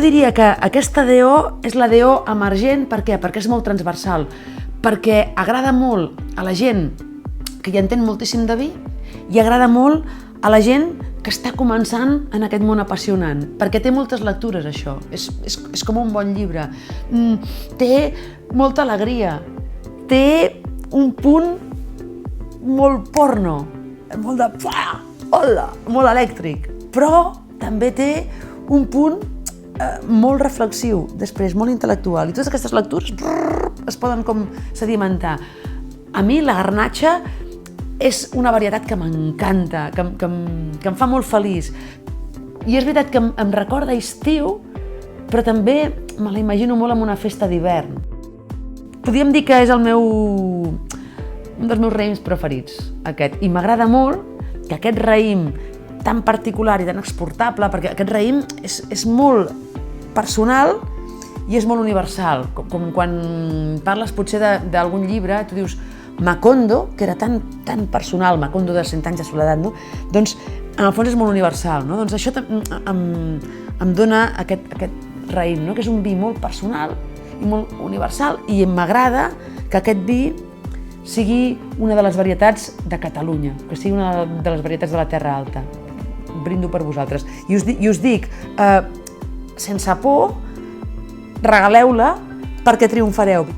diria que aquesta DO és la DO emergent. Per què? Perquè és molt transversal, perquè agrada molt a la gent que hi entén moltíssim de vi i agrada molt a la gent que està començant en aquest món apassionant, perquè té moltes lectures, això. És com un bon llibre. Té molta alegria, té un punt molt porno, molt de hola, molt elèctric, però també té un punt molt reflexiu, després, molt intel·lectual. I totes aquestes lectures es poden com sedimentar. A mi la garnatxa és una varietat que m'encanta, que em fa molt feliç. I és veritat que em recorda estiu, però també me la imagino molt en una festa d'hivern. Podríem dir que és un dels meus raïms preferits, aquest. I m'agrada molt que aquest raïm tan particular i tan exportable, perquè aquest raïm és molt personal i és molt universal. Com quan parles potser d'algun llibre, tu dius Macondo, que era tan personal, Macondo de 100 anys de soledat, no? Doncs en el fons és molt universal, no? Doncs això em dona aquest raïm, no? Que és un vi molt personal i molt universal, i m'agrada que aquest vi sigui una de les varietats de Catalunya, que sigui una de les varietats de la Terra Alta. Brindo per vosaltres. I us dic, sense por, regaleu-la perquè triomfareu.